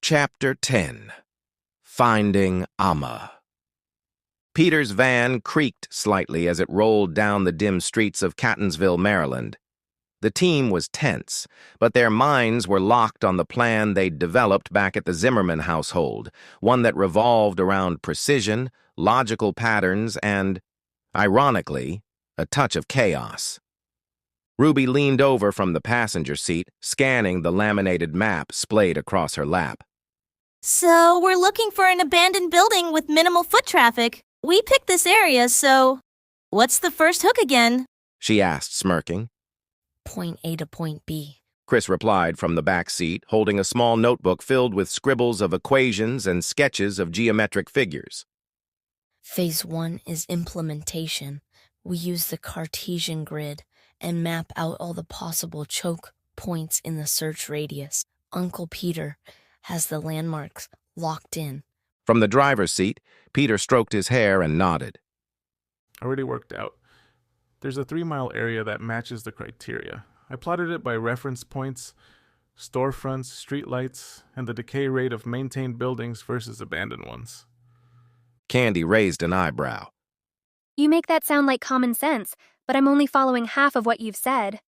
Chapter 10. Finding Amma. Peter's van creaked slightly as it rolled down the dim streets of Catonsville, Maryland. The team was tense, but their minds were locked on the plan they'd developed back at the Zimmerman household, one that revolved around precision, logical patterns, and, ironically, a touch of chaos. Ruby leaned over from the passenger seat, scanning the laminated map splayed across her lap. So, we're looking for an abandoned building with minimal foot traffic. We picked this area, so what's the first hook again? She asked, smirking. Point A to point B. Chris replied from the back seat, holding a small notebook filled with scribbles of equations and sketches of geometric figures. Phase 1 is implementation. We use the Cartesian grid and map out all the possible choke points in the search radius. Uncle Peter has the landmarks locked in. From the driver's seat, Peter stroked his hair and nodded. Already worked out. There's a 3-mile area that matches the criteria. I plotted it by reference points, storefronts, streetlights, and the decay rate of maintained buildings versus abandoned ones. Candy raised an eyebrow. You make that sound like common sense, but I'm only following half of what you've said.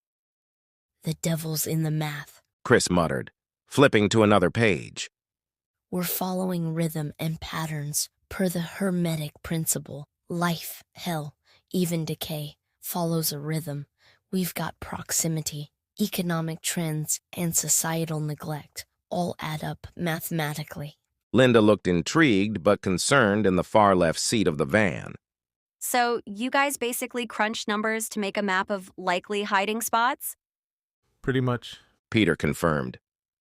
The devil's in the math. Chris muttered, flipping to another page. We're following rhythm and patterns per the Hermetic principle. Life, hell, even decay follows a rhythm. We've got proximity, economic trends, and societal neglect all add up mathematically. Linda looked intrigued but concerned in the far left seat of the van. So, you guys basically crunch numbers to make a map of likely hiding spots? Pretty much. Peter confirmed.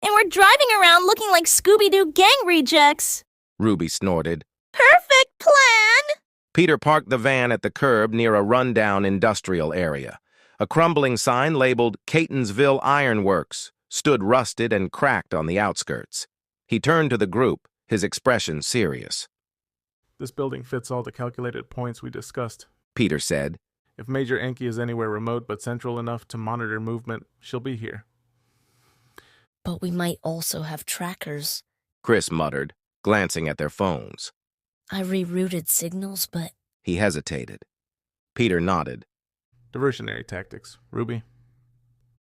And we're driving around looking like Scooby-Doo gang rejects. Ruby snorted. Perfect plan! Peter parked the van at the curb near a rundown industrial area. A crumbling sign labeled Catonsville Ironworks stood rusted and cracked on the outskirts. He turned to the group, his expression serious. This building fits all the calculated points we discussed, Peter said. If Major Enki is anywhere remote but central enough to monitor movement, she'll be here. But we might also have trackers. Chris muttered, glancing at their phones. I rerouted signals, but... He hesitated. Peter nodded. Diversionary tactics, Ruby.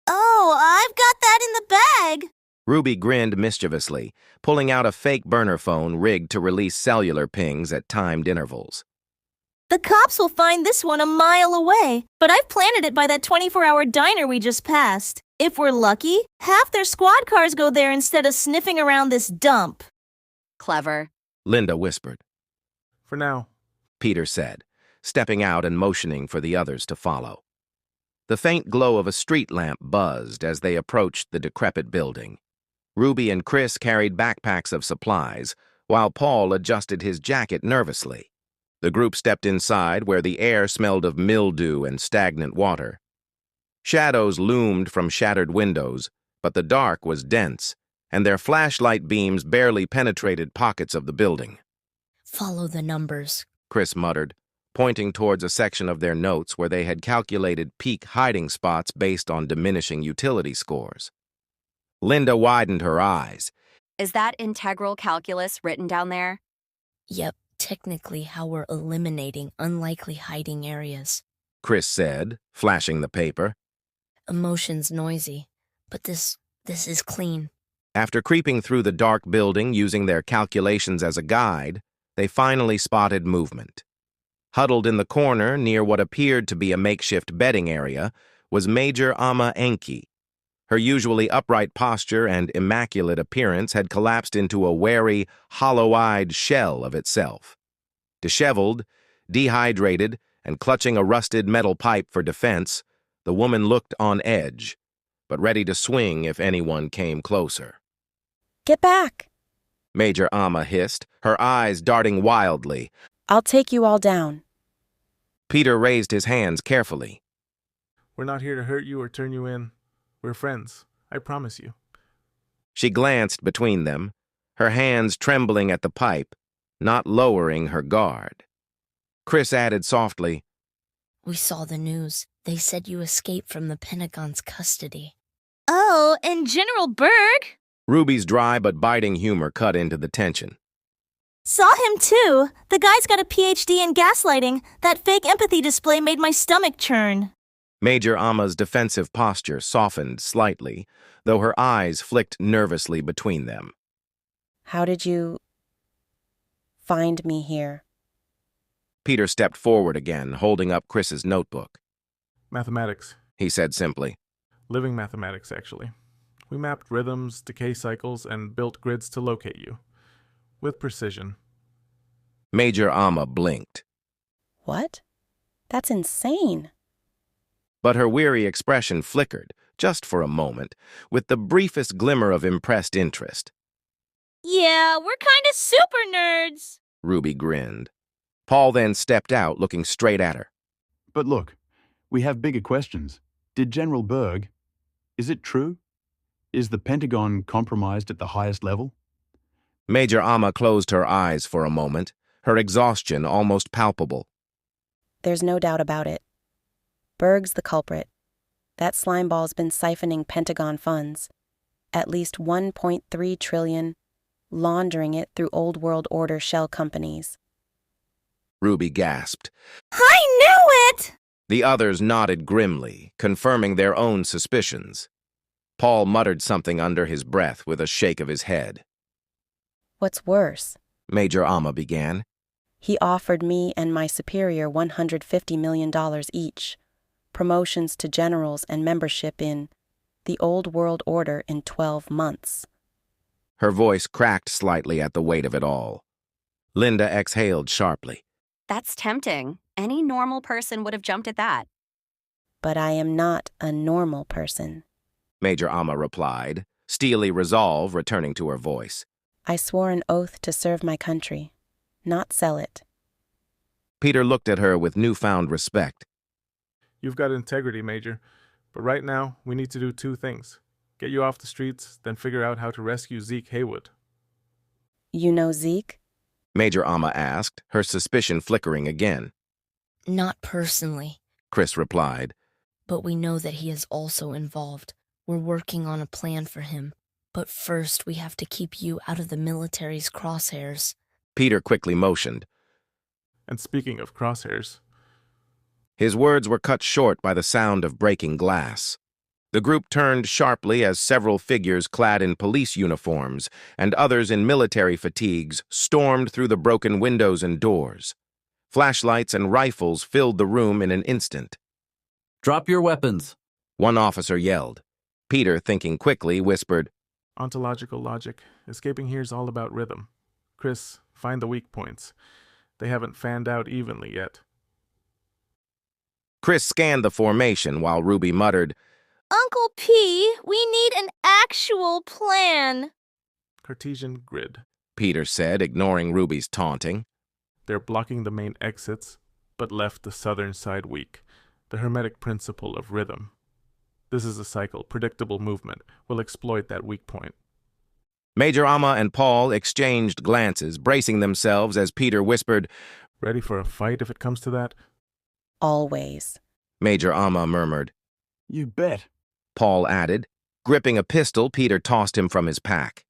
Oh, I've got that in the bag. Ruby grinned mischievously, pulling out a fake burner phone rigged to release cellular pings at timed intervals. The cops will find this one a mile away, but I've planted it by that 24-hour diner we just passed. If we're lucky, half their squad cars go there instead of sniffing around this dump. Clever. Linda whispered. For now, Peter said, stepping out and motioning for the others to follow. The faint glow of a street lamp buzzed as they approached the decrepit building. Ruby and Chris carried backpacks of supplies, while Paul adjusted his jacket nervously. The group stepped inside where the air smelled of mildew and stagnant water. Shadows loomed from shattered windows, but the dark was dense, and their flashlight beams barely penetrated pockets of the building. Follow the numbers, Chris muttered, pointing towards a section of their notes where they had calculated peak hiding spots based on diminishing utility scores. Linda widened her eyes. Is that integral calculus written down there? Yep, technically how we're eliminating unlikely hiding areas. Chris said, flashing the paper. Emotion's noisy, but this is clean. After creeping through the dark building using their calculations as a guide, they finally spotted movement. Huddled in the corner near what appeared to be a makeshift bedding area was Major Amma Enki. Her usually upright posture and immaculate appearance had collapsed into a wary, hollow-eyed shell of itself. Disheveled, dehydrated, and clutching a rusted metal pipe for defense, the woman looked on edge, but ready to swing if anyone came closer. Get back! Major Amma hissed, her eyes darting wildly. I'll take you all down. Peter raised his hands carefully. we're not here to hurt you or turn you in. We're friends, I promise you. She glanced between them, her hands trembling at the pipe, not lowering her guard. Chris added softly, We saw the news. They said you escaped from the Pentagon's custody. Oh, and General Berg? Ruby's dry but biting humor cut into the tension. Saw him too. The guy's got a PhD in gaslighting. That fake empathy display made my stomach churn. Major Amma's defensive posture softened slightly, though her eyes flicked nervously between them. How did you find me here? Peter stepped forward again, holding up Chris's notebook. Mathematics. He said simply. Living mathematics, actually. We mapped rhythms, decay cycles, and built grids to locate you. With precision. Major Amma blinked. What? That's insane. But her weary expression flickered, just for a moment, with the briefest glimmer of impressed interest. Yeah, we're kinda super nerds. Ruby grinned. Paul then stepped out, looking straight at her. But look, we have bigger questions. Did General Berg... Is it true? Is the Pentagon compromised at the highest level? Major Amma closed her eyes for a moment, her exhaustion almost palpable. There's no doubt about it. Berg's the culprit. That slimeball's been siphoning Pentagon funds. At least 1.3 trillion, laundering it through old world order shell companies. Ruby gasped. I knew it! The others nodded grimly, confirming their own suspicions. Paul muttered something under his breath with a shake of his head. What's worse, Major Amma began. he offered me and my superior $150 million each, promotions to generals and membership in the old world order in 12 months. Her voice cracked slightly at the weight of it all. Linda exhaled sharply. That's tempting. Any normal person would have jumped at that. But I am not a normal person. Major Amma replied, steely resolve returning to her voice. I swore an oath to serve my country, not sell it. Peter looked at her with newfound respect. You've got integrity, Major. But right now, we need to do two things. Get you off the streets, then figure out how to rescue Zeke Haywood. You know Zeke? Major Amma asked, her suspicion flickering again. Not personally, Chris replied. but we know that he is also involved. We're working on a plan for him. But first, we have to keep you out of the military's crosshairs. Peter quickly motioned. And speaking of crosshairs, His words were cut short by the sound of breaking glass. The group turned sharply as several figures clad in police uniforms and others in military fatigues stormed through the broken windows and doors. Flashlights and rifles filled the room in an instant. Drop your weapons. One officer yelled. Peter, thinking quickly, whispered, ontological logic. Escaping here is all about rhythm. Chris, find the weak points. They haven't fanned out evenly yet. Chris scanned the formation while Ruby muttered, Uncle P, we need an actual plan. Cartesian grid. Peter said, ignoring Ruby's taunting. They're blocking the main exits, but left the southern side weak. The Hermetic principle of rhythm. This is a cycle, predictable movement. We'll exploit that weak point. Major Amma and Paul exchanged glances, bracing themselves as Peter whispered, Ready for a fight if it comes to that? Always. Major Amma murmured. You bet. Paul added. Gripping a pistol, Peter tossed him from his pack.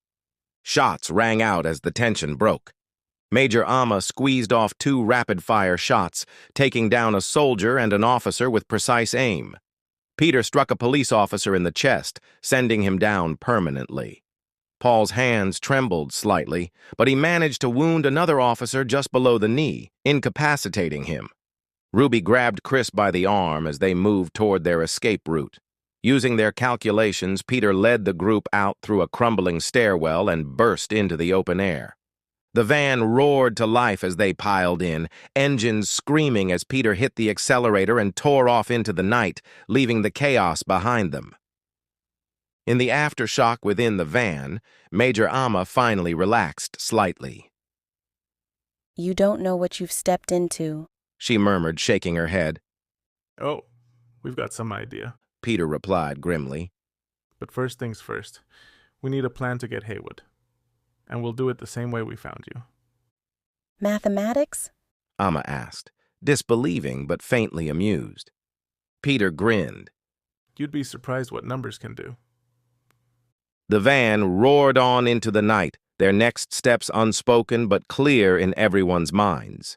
Shots rang out as the tension broke. Major Amma squeezed off 2 rapid-fire shots, taking down a soldier and an officer with precise aim. Peter struck a police officer in the chest, sending him down permanently. Paul's hands trembled slightly, but he managed to wound another officer just below the knee, incapacitating him. Ruby grabbed Chris by the arm as they moved toward their escape route. Using their calculations, Peter led the group out through a crumbling stairwell and burst into the open air. The van roared to life as they piled in, engines screaming as Peter hit the accelerator and tore off into the night, leaving the chaos behind them. In the aftershock within the van, Major Amma finally relaxed slightly. You don't know what you've stepped into. She murmured, shaking her head. Oh, we've got some idea. Peter replied grimly. But first things first. We need a plan to get Haywood. And we'll do it the same way we found you. Mathematics? Amma asked, disbelieving but faintly amused. Peter grinned. You'd be surprised what numbers can do. The van roared on into the night, their next steps unspoken but clear in everyone's minds.